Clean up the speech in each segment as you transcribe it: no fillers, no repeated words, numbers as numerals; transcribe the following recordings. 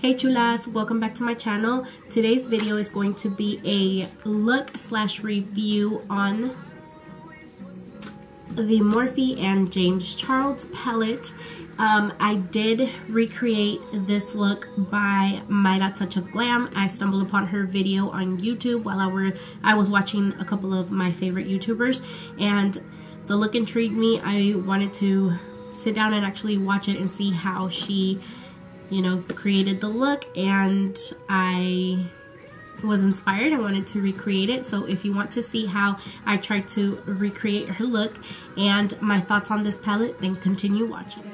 Hey chulas, welcome back to my channel. Today's video is going to be a look slash review on the Morphe and James Charles palette. I did recreate this look by Mayratouchofglams. I stumbled upon her video on YouTube while I was watching a couple of my favorite YouTubers, and the look intrigued me. I wanted to sit down and actually watch it and see how she, you know, created the look, and I was inspired. I wanted to recreate it. So if you want to see how I tried to recreate her look and my thoughts on this palette, then continue watching.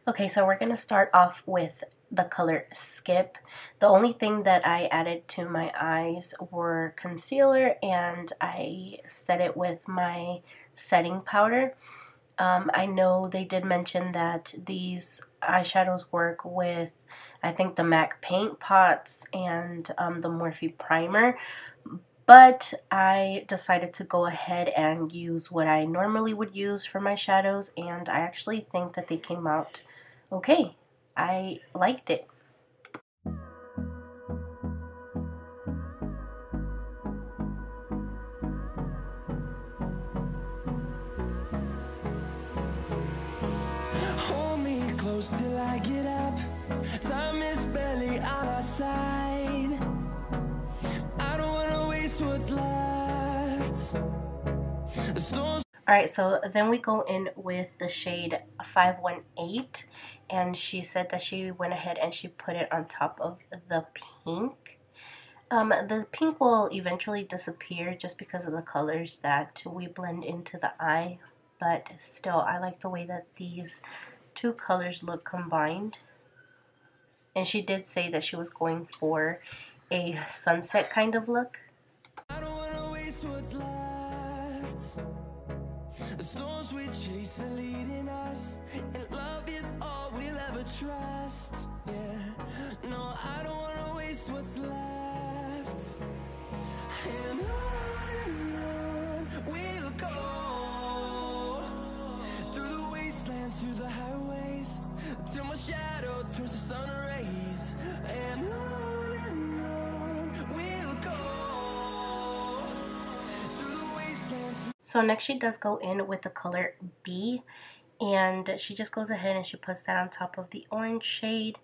Okay, so we're gonna start off with the color Skip. The only thing that I added to my eyes were concealer, and I set it with my setting powder. I know they did mention that these eyeshadows work with, I think, the MAC paint pots and the Morphe primer, but I decided to go ahead and use what I normally would use for my shadows, and I actually think that they came out okay. I liked it. Hold me close till I get up. Time is barely on our side. I don't wanna waste what's left. The storms. Alright, so then we go in with the shade 518, and she said that she went ahead and she put it on top of the pink. The pink will eventually disappear just because of the colors that we blend into the eye, but still, I like the way that these two colors look combined. And she did say that she was going for a sunset kind of look. I don't wanna waste what's left. The storms we chase are leading us, and love is all we'll ever trust. Yeah, no, I don't wanna waste what's left. And on we'll go, through the wastelands, through the highways, till my shadow turns to sun rays. And on we'll go, through the wastelands. So next she does go in with the color B, and she just goes ahead and she puts that on top of the orange shade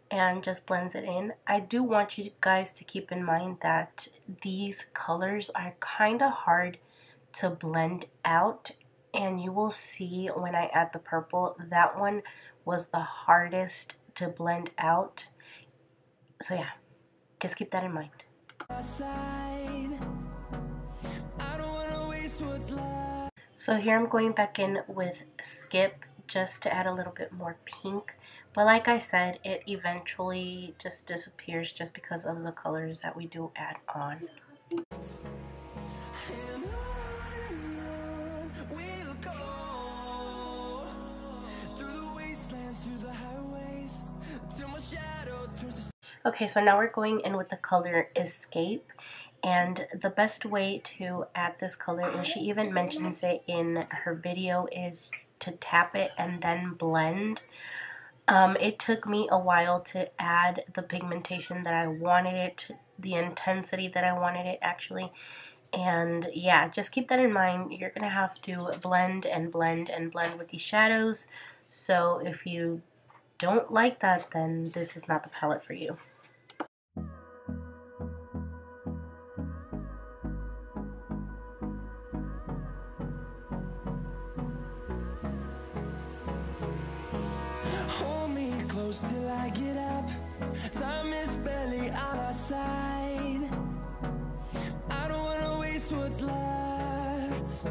and just blends it in. I do want you guys to keep in mind that these colors are kind of hard to blend out, and you will see when I add the purple, that one was the hardest to blend out. So yeah, just keep that in mind. So here I'm going back in with Skip just to add a little bit more pink, but like I said, it eventually just disappears just because of the colors that we do add on. Okay, so now we're going in with the color Escape, and the best way to add this color, and she even mentions it in her video, is to tap it and then blend. It took me a while to add the pigmentation that I wanted it, the intensity that I wanted it actually, and yeah, just keep that in mind. You're gonna have to blend and blend and blend with these shadows, so if you don't like that, then this is not the palette for you. Till I get up, time is barely on our side. I don't wanna waste what's left.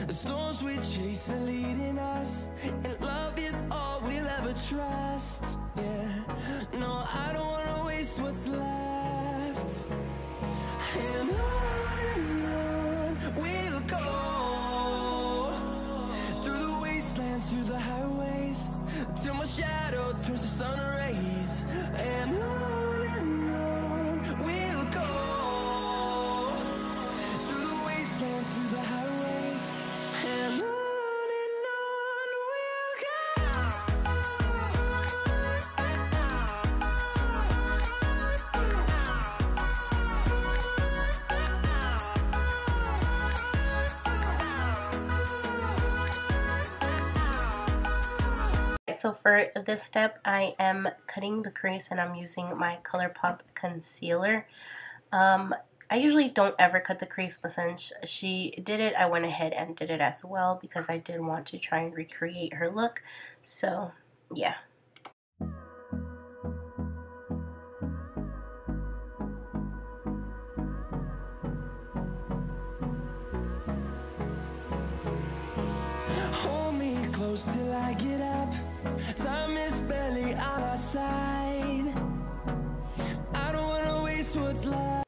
The storms we chase are leading us, and love is all we'll ever trust. Yeah, no, I don't wanna waste what's left. And on we'll go, through the wastelands, through the highways, till my shadow turns to sun rays. And on we'll go, Alright, so for this step, I am cutting the crease and I'm using my ColourPop concealer. I usually don't ever cut the crease, but since she did it, I went ahead and did it as well because I did want to try and recreate her look. So, yeah. Hold me close till I get up. Time is barely on our side. I don't wanna waste what's left.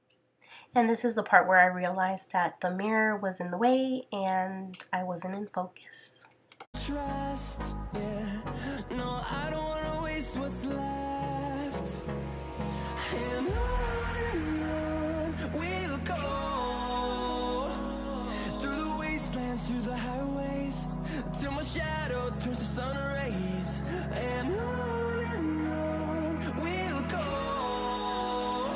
And this is the part where I realized that the mirror was in the way and I wasn't in focus. Trust, yeah. No, I don't wanna waste what's left. And on we'll go through the wastelands, through the highways, till my shadow turns to sun rays. And on we'll go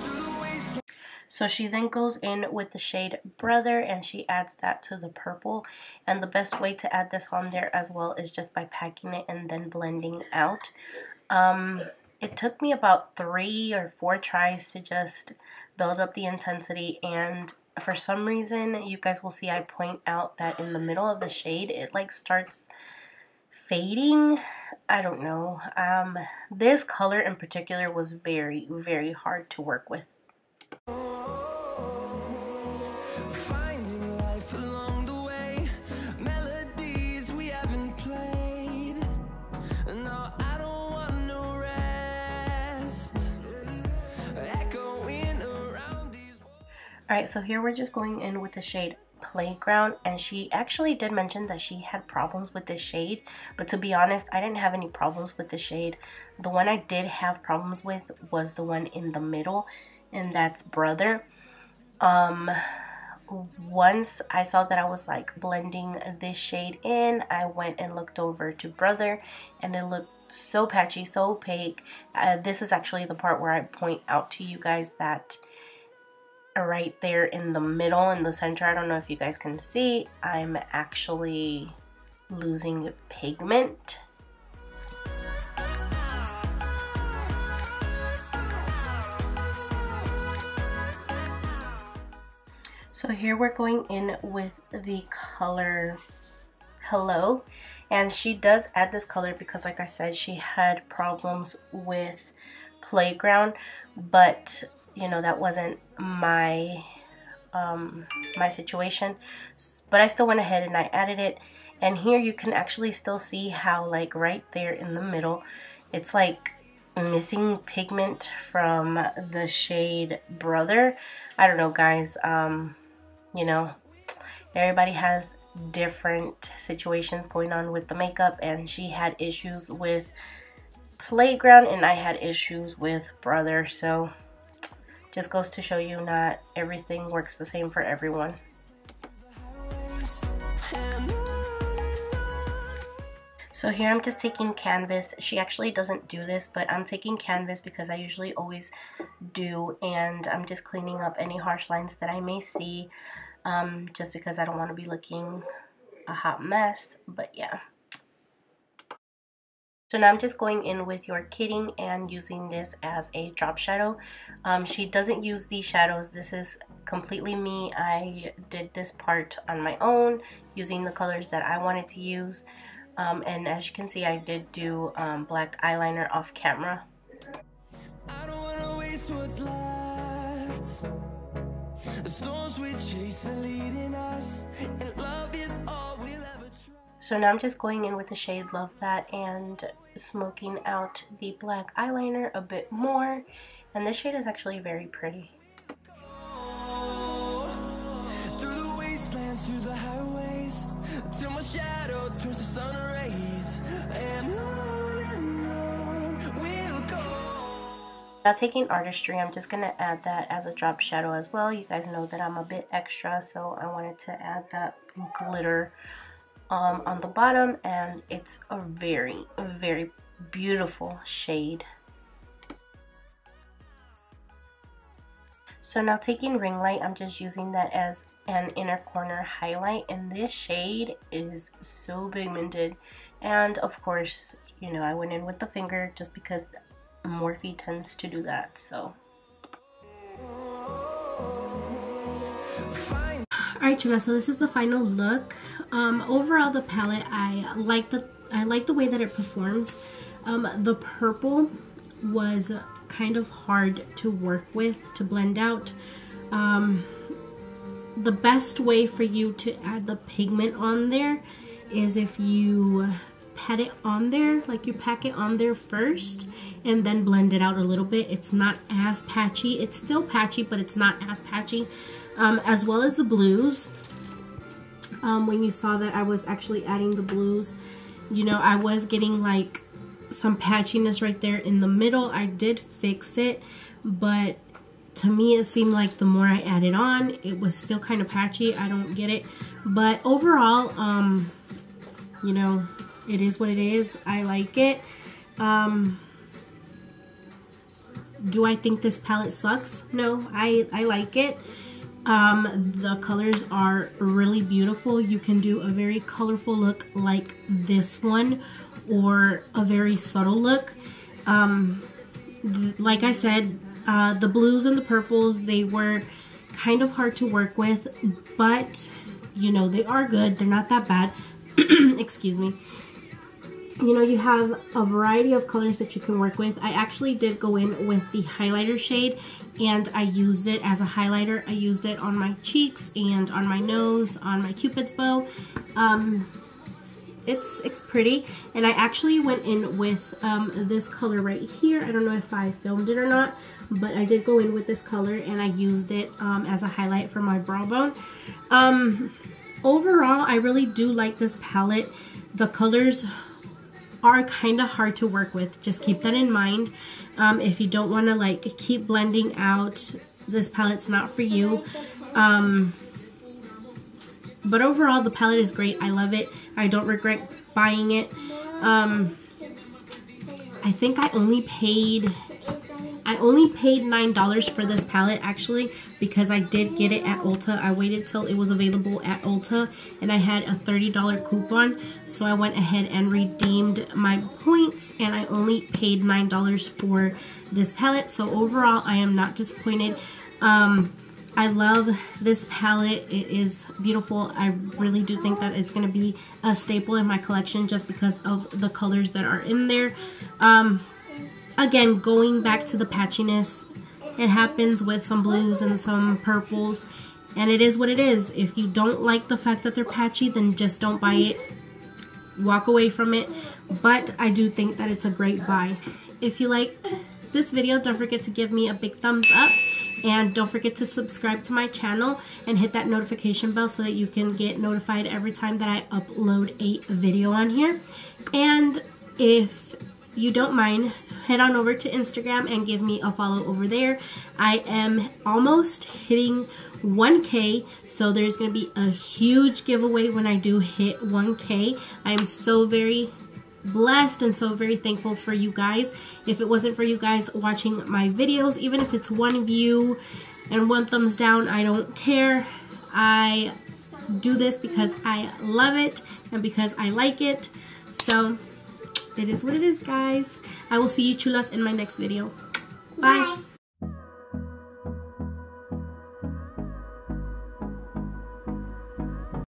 through the wastelands. So she then goes in with the shade Brother and she adds that to the purple. And the best way to add this on there as well is just by packing it and then blending out. It took me about 3 or 4 tries to just build up the intensity, and for some reason you guys will see I point out that in the middle of the shade it like starts fading. I don't know. This color in particular was very, very hard to work with. Finding life along the way, melodies we haven't played. No, I don't want no rest. Echoing around these. Alright, so here we're just going in with the shade Playground, and she actually did mention that she had problems with this shade, but to be honest, I didn't have any problems with the shade. The one I did have problems with was the one in the middle, and that's Brother. Once I saw that I was like blending this shade in, I went and looked over to Brother and it looked so patchy, so opaque. This is actually the part where I point out to you guys that right there in the middle, in the center, I don't know if you guys can see, I'm actually losing pigment. So here we're going in with the color Hello, and she does add this color because, like I said, she had problems with Playground, but you know that wasn't my my situation. But I still went ahead and I added it, and here you can actually still see how like right there in the middle, it's like missing pigment from the shade Brother. I don't know, guys. You know, everybody has different situations going on with the makeup, and she had issues with Playground and I had issues with Brother, so just goes to show you not everything works the same for everyone. So here I'm just taking canvas. She actually doesn't do this, but I'm taking canvas because I usually always do, and I'm just cleaning up any harsh lines that I may see, just because I don't want to be looking a hot mess. But yeah. So now I'm just going in with your Kidding and using this as a drop shadow. She doesn't use these shadows. This is completely me. I did this part on my own using the colors that I wanted to use. And as you can see, I did do black eyeliner off camera. I don't wanna waste what's left. The storms we chase are leading us, and love is all we'll ever try. So now I'm just going in with the shade Love That and smoking out the black eyeliner a bit more. And this shade is actually very pretty. Through the wastelands, through the highways, till my shadow turns to sun rays, and on we'll go. Now taking Artistry, I'm just going to add that as a drop shadow as well. You guys know that I'm a bit extra, so I wanted to add that glitter on the bottom, and it's a very, very beautiful shade. So now taking Ring Light, I'm just using that as an inner corner highlight, and this shade is so pigmented. And of course, you know, I went in with the finger just because Morphe tends to do that. So alright, Chula, so this is the final look. Overall, the palette, I like the way that it performs. The purple was kind of hard to work with, to blend out. The best way for you to add the pigment on there is if you pat it on there, like you pack it on there first and then blend it out a little bit. It's not as patchy. It's still patchy, but it's not as patchy. As well as the blues. When you saw that I was actually adding the blues, you know, I was getting like some patchiness right there in the middle. I did fix it, but to me it seemed like the more I added on, it was still kind of patchy. I don't get it, but overall, you know, it is what it is. I like it. Do I think this palette sucks? No, I like it. The colors are really beautiful. You can do a very colorful look like this one, or a very subtle look. Like I said, the blues and the purples, they were kind of hard to work with, but you know, they are good. They're not that bad. Excuse me. You know, you have a variety of colors that you can work with. I actually did go in with the highlighter shade, and I used it as a highlighter. I used it on my cheeks and on my nose, on my cupid's bow. It's pretty. And I actually went in with this color right here. I don't know if I filmed it or not, but I did go in with this color and I used it as a highlight for my brow bone. Overall, I really do like this palette. The colors are kind of hard to work with. Just keep that in mind. If you don't want to like keep blending out, this palette's not for you. But overall, the palette is great. I love it. I don't regret buying it. I think I only paid $9 for this palette, actually, because I did get it at Ulta. I waited till it was available at Ulta, and I had a $30 coupon, so I went ahead and redeemed my points, and I only paid $9 for this palette. So overall, I am not disappointed. I love this palette. It is beautiful. I really do think that it's going to be a staple in my collection just because of the colors that are in there. Again, going back to the patchiness, it happens with some blues and some purples, and it is what it is. If you don't like the fact that they're patchy, then just don't buy it. Walk away from it. But I do think that it's a great buy. If you liked this video, don't forget to give me a big thumbs up, and don't forget to subscribe to my channel and hit that notification bell so that you can get notified every time that I upload a video on here. And if you don't mind, head on over to Instagram and give me a follow over there. I am almost hitting 1K, so there's going to be a huge giveaway when I do hit 1K. I am so very blessed and so very thankful for you guys. If it wasn't for you guys watching my videos, even if it's one view and one thumbs down, I don't care. I do this because I love it and because I like it. So it is what it is, guys. I will see you chulas in my next video. Bye.